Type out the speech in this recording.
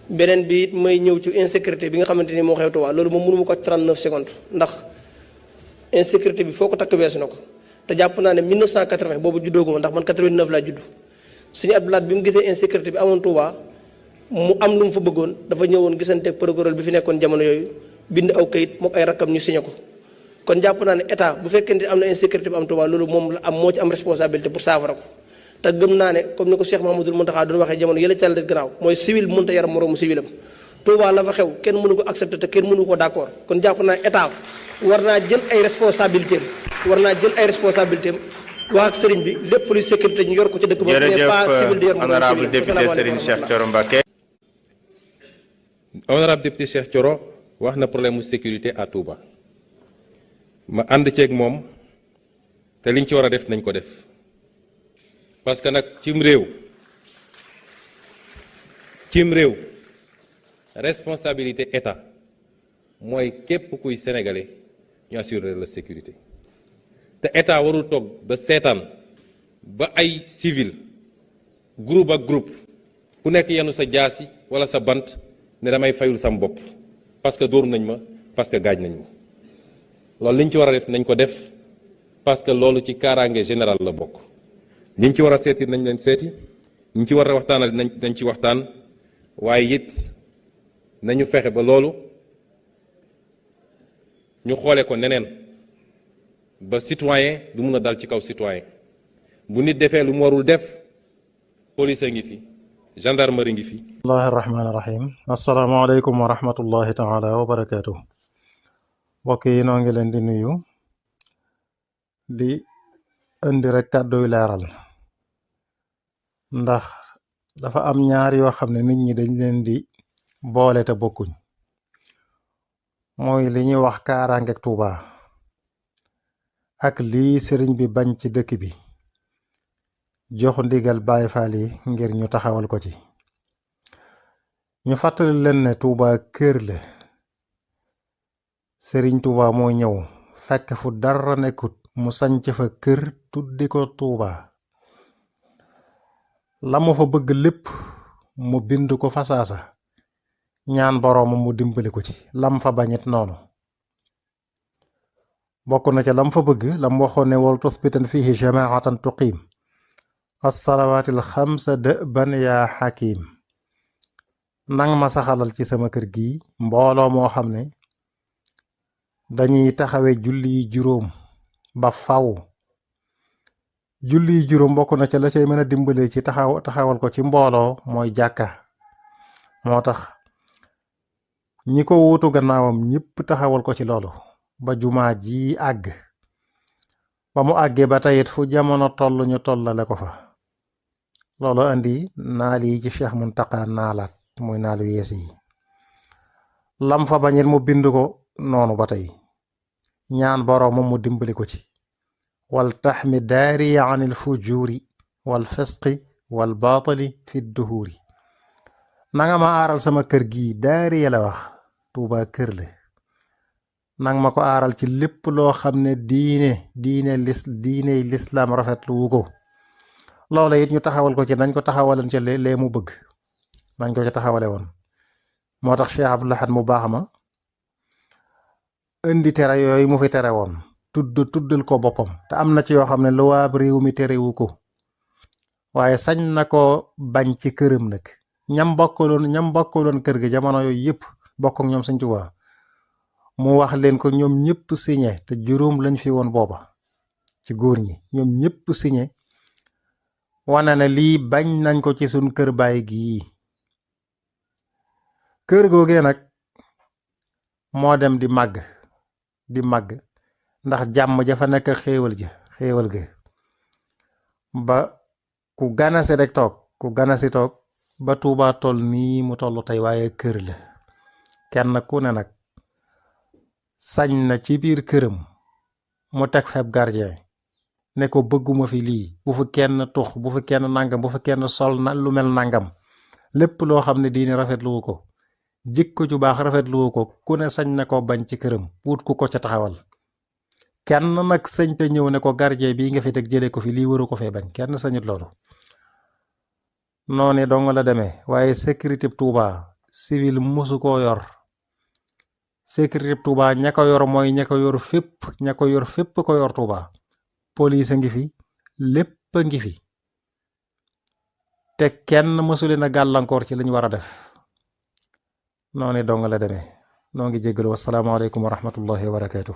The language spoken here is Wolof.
beneen bi it may ñëw ci insécurité bi nga xamante ni moo xew Touba loolu moom mënu ma ko 39 secondes ndax insécurité bi foo ko takk weesu na ko te jàpp naa ne 1980 boobu juddooguma ndax man 89 laa judd suñu Abdoulaye bi mu gisee insécurité bi amoon Touba mu am lu mu fa bëggoon dafa ñëwoon gisante procureur bi fi nekkoon jamono yooyu bind aw kayit mook ay rakkam ñu signé ko kon jàpp naa ne état bu fekkente am na insécurité bi am Touba loolu moom la am moo ci am responsabilité pour saafara ko te gëm naa ne comme ni ko Cheikh Mahamadul Muntaxa doon waxee jamono yële càll gannaaw mooy civil mënta yaram moroomu civilam Touba la fa xew kenn mënu ko accepter te kenn mënu ko d'accord kon jàpp naa état war naa jël ay responsabilités wax ak sëriñ bi lépp luy sécurité ñu yor ko ci dëkk ba mais pas civil di yor honorable député Serigne Cheikh Thioro Mbacké. Honorable député Cheikh Thioro wax na problème mu sécurité à Touba ma ànd ceeg moom te liñ ci war a def nañ ko def parce que nag cim réew responsabilité état mooy képp kuy sénégalais ñu assurer la sécurité te état warul toog ba seetaan ba ay civil groupe ak groupe ku nekk yenu sa jaasi wala sa bant ne damay fayul sam bopp parce que dóor nañ ma parce que gaaj nañ ma loolu liñ ci war a def nañ ko def parce que loolu ci kaaraange général la bokk ñi ci war a seeti nañ leen seeti ñi ci war a waxtaanal nañ ci waxtaan waaye it nañu fexe ba loolu ñu xoole ko neneen ba citoyen du mun a dal ci kaw citoyen bu nit defee lu mu warul def police a ngi fi gendarmerie ngi fi. bismillahi rahmaani rahim asalaamaaleykum wa rahmatullahi taala wa barakaatu. mbokk yi noo ngi leen di nuyu di indi rek kàdduy leeral ndax dafa am ñaar yoo xam ne nit ñi dañ leen di boole te bokkuñ mooy li ñuy wax kaaraangeeg Touba ak lii sëriñ bi bañ ci dëkk bi jox ndigal Baay Faal yi ngir ñu taxawal ko ci ñu fàttali leen ne Touba kër la sëriñ Touba moo ñëw fekk fu dara nekkut mu sanc fa kër tuddi ko Touba la mu fa bëgg lépp mu bind ko fa saasa ñaan boroom mu dimbali ko ci lam fa bañit noonu bokk na ca lam fa bëgg lam waxoon ne wal tusbitan fihi jamaatan tuqiim assalawaatil xamsa dëban yaa xakiim nang ma saxalal ci sama kër gi mbooloo moo xam ne dañuy taxawe julli yi juróom ba faw julli yi juróom bokk na ca la cay mën a dimbale ci taxawal ko ci mbooloo mooy jàkka moo tax ñi ko wuutu gannaawam ñëpp taxawal ko ci loolu ba jumaa ji àgg ba mu àggee ba tayit fu jamono toll ñu tollale ko fa loolu andi naal yi ci Cheikh Muntaqa naalaat muy naalu yees yi lam fa bañit mu bind ko noonu ba tey ñaan boroomam mu dimbali ko ci wal taxmi daari anil fujuri wal fisqi wal baatili fi duhuri nanga ma aaral sama kër gi daari la wax Tuuba kër la nang ma ko aaral ci lépp loo xam ne diine lislaam rafetlu wu ko loola it ñu taxawal ko ci nañ ko taxawalan ca lee mu bëgg nañ ko ci taxawale woon moo tax Cheikh Abdou Lahad mu baax ma indi tere yooyu mu fi tere woon tuddal ko boppam te am na ci yoo xam ne lu waa réew mi terewu ko waaye sañ na ko bañ ci këram nag ñam bokkaloon kër gi jamono yooyu yëpp bokk ak ñoom Sëñ Tuubaa mu wax leen ko ñoom ñëpp signé te juróom lañ fi woon booba ci góor ñi ñoom ñëpp signé wane ne lii bañ nañ ko ci suñ kër baay gii kër googee nag moo dem di màgg ndax jàmm jafa nekk xéewal ga ba ku ganasi rek toog ba Tuubaa toll nii mu toll tey waaye kër la kenn ku ne nag sañ na ci biir këram mu teg feb gardien ne ko bëgguma fi lii bu fi kenn tux bu fi kenn nangam bu fi kenn sol na lu mel nangam lépp loo xam ne diine rafetluwu ko jikko ju baax rafetluwu ko ku ne sañ na ko bañ ci këram wut ku ko ca taxawal kenn nag sañ te ñëw ne ko gardien bii nga fi teg jëlee ko fi lii waru ko fee bañ kenn sañut loolu noonu dong la demee waaye sécurité Touba civil mosu koo yor sécurité Touba ña ko yor mooy ña ko yor fépp ko yor Touba police a ngi fi lépp a ngi fi te kenn mësu leen a gàllankoor ci lañ war a def noonu dong la demee noo ngi jéggalu wasalaamaaleykum wa rahmatullahi wa barakaatu.